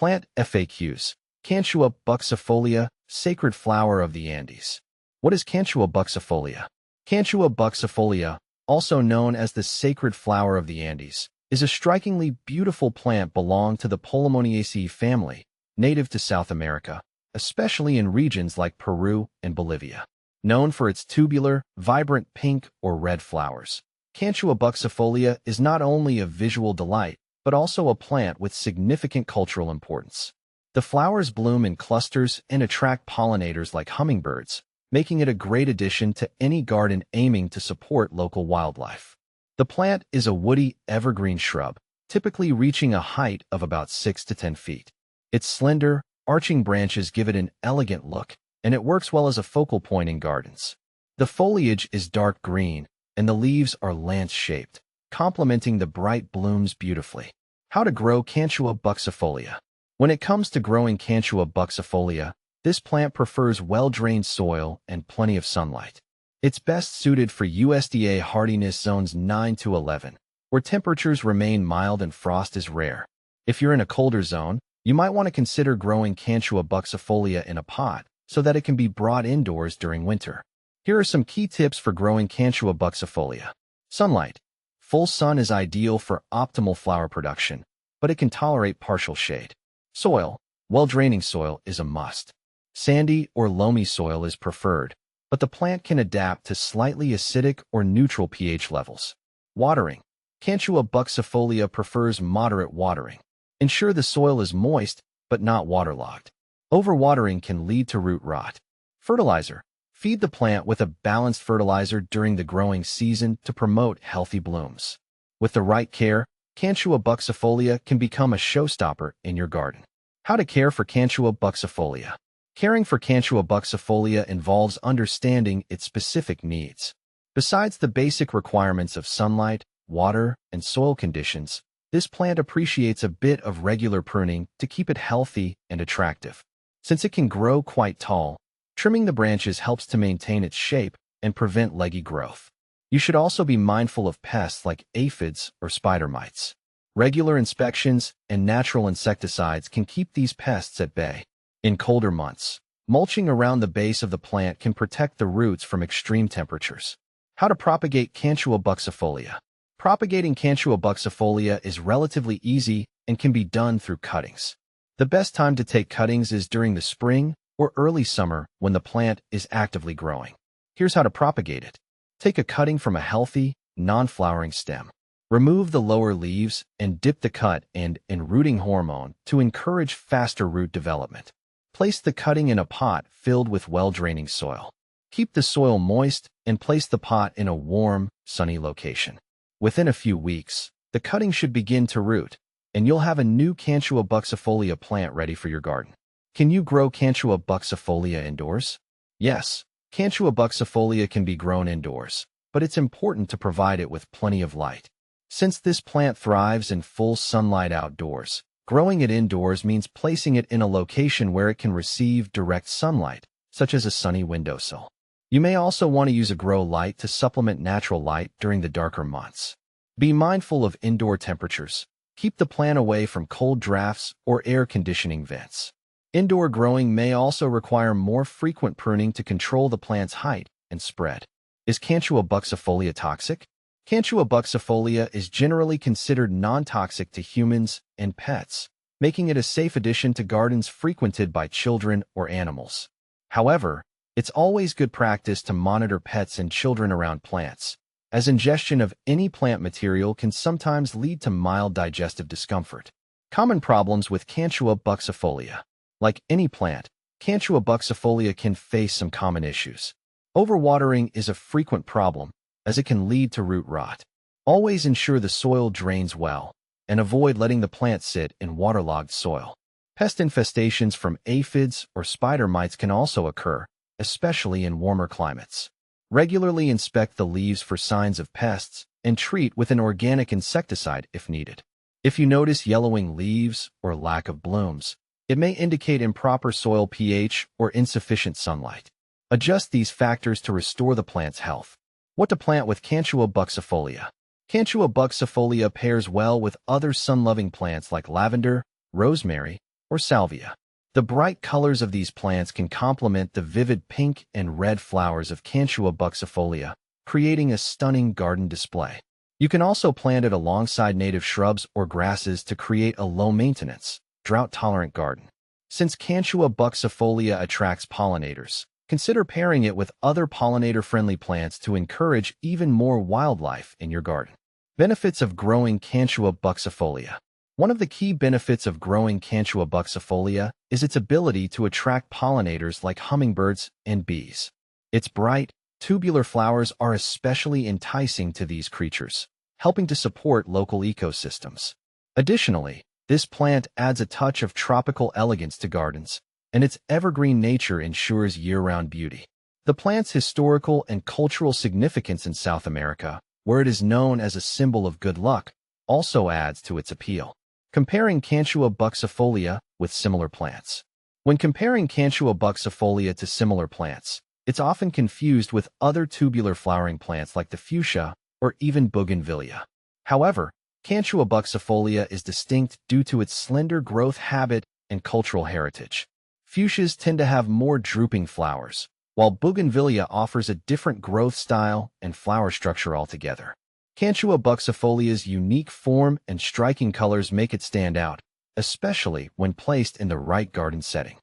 Plant FAQs. Cantua buxifolia, sacred flower of the Andes. What is Cantua buxifolia? Cantua buxifolia, also known as the sacred flower of the Andes, is a strikingly beautiful plant belonging to the Polemoniaceae family, native to South America, especially in regions like Peru and Bolivia. Known for its tubular, vibrant pink or red flowers, Cantua buxifolia is not only a visual delight, but also a plant with significant cultural importance. The flowers bloom in clusters and attract pollinators like hummingbirds, making it a great addition to any garden aiming to support local wildlife. The plant is a woody, evergreen shrub, typically reaching a height of about 6 to 10 feet. Its slender, arching branches give it an elegant look, and it works well as a focal point in gardens. The foliage is dark green, and the leaves are lance-shaped, complementing the bright blooms beautifully. How to grow Cantua buxifolia? When it comes to growing Cantua buxifolia, this plant prefers well-drained soil and plenty of sunlight. It's best suited for USDA hardiness zones 9 to 11, where temperatures remain mild and frost is rare. If you're in a colder zone, you might want to consider growing Cantua buxifolia in a pot so that it can be brought indoors during winter. Here are some key tips for growing Cantua buxifolia. Sunlight. Full sun is ideal for optimal flower production, but it can tolerate partial shade. Soil. Well-draining soil is a must. Sandy or loamy soil is preferred, but the plant can adapt to slightly acidic or neutral pH levels. Watering. Cantua buxifolia prefers moderate watering. Ensure the soil is moist, but not waterlogged. Overwatering can lead to root rot. Fertilizer. Feed the plant with a balanced fertilizer during the growing season to promote healthy blooms. With the right care, Cantua buxifolia can become a showstopper in your garden. How to care for Cantua buxifolia? Caring for Cantua buxifolia involves understanding its specific needs. Besides the basic requirements of sunlight, water, and soil conditions, this plant appreciates a bit of regular pruning to keep it healthy and attractive. Since it can grow quite tall, trimming the branches helps to maintain its shape and prevent leggy growth. You should also be mindful of pests like aphids or spider mites. Regular inspections and natural insecticides can keep these pests at bay. In colder months, mulching around the base of the plant can protect the roots from extreme temperatures. How to propagate Cantua buxifolia? Propagating Cantua buxifolia is relatively easy and can be done through cuttings. The best time to take cuttings is during the spring or early summer when the plant is actively growing. Here's how to propagate it. Take a cutting from a healthy, non-flowering stem. Remove the lower leaves and dip the cut in rooting hormone to encourage faster root development. Place the cutting in a pot filled with well-draining soil. Keep the soil moist and place the pot in a warm, sunny location. Within a few weeks, the cutting should begin to root, and you'll have a new Cantua buxifolia plant ready for your garden. Can you grow Cantua buxifolia indoors? Yes, Cantua buxifolia can be grown indoors, but it's important to provide it with plenty of light. Since this plant thrives in full sunlight outdoors, growing it indoors means placing it in a location where it can receive direct sunlight, such as a sunny windowsill. You may also want to use a grow light to supplement natural light during the darker months. Be mindful of indoor temperatures. Keep the plant away from cold drafts or air conditioning vents. Indoor growing may also require more frequent pruning to control the plant's height and spread. Is Cantua buxifolia toxic? Cantua buxifolia is generally considered non-toxic to humans and pets, making it a safe addition to gardens frequented by children or animals. However, it's always good practice to monitor pets and children around plants, as ingestion of any plant material can sometimes lead to mild digestive discomfort. Common problems with Cantua buxifolia. Like any plant, Cantua buxifolia can face some common issues. Overwatering is a frequent problem, as it can lead to root rot. Always ensure the soil drains well, and avoid letting the plant sit in waterlogged soil. Pest infestations from aphids or spider mites can also occur, especially in warmer climates. Regularly inspect the leaves for signs of pests and treat with an organic insecticide if needed. If you notice yellowing leaves or lack of blooms, it may indicate improper soil pH or insufficient sunlight. Adjust these factors to restore the plant's health. What to plant with Cantua buxifolia? Cantua buxifolia pairs well with other sun-loving plants like lavender, rosemary, or salvia. The bright colors of these plants can complement the vivid pink and red flowers of Cantua buxifolia, creating a stunning garden display. You can also plant it alongside native shrubs or grasses to create a low-maintenance, drought-tolerant garden. Since Cantua buxifolia attracts pollinators, consider pairing it with other pollinator-friendly plants to encourage even more wildlife in your garden. Benefits of growing Cantua buxifolia. One of the key benefits of growing Cantua buxifolia is its ability to attract pollinators like hummingbirds and bees. Its bright, tubular flowers are especially enticing to these creatures, helping to support local ecosystems. Additionally, this plant adds a touch of tropical elegance to gardens, and its evergreen nature ensures year-round beauty. The plant's historical and cultural significance in South America, where it is known as a symbol of good luck, also adds to its appeal. Comparing Cantua buxifolia with similar plants. When comparing Cantua buxifolia to similar plants, it's often confused with other tubular flowering plants like the fuchsia or even bougainvillea. However, Cantua buxifolia is distinct due to its slender growth habit and cultural heritage. Fuchsias tend to have more drooping flowers, while bougainvillea offers a different growth style and flower structure altogether. Cantua buxifolia's unique form and striking colors make it stand out, especially when placed in the right garden setting.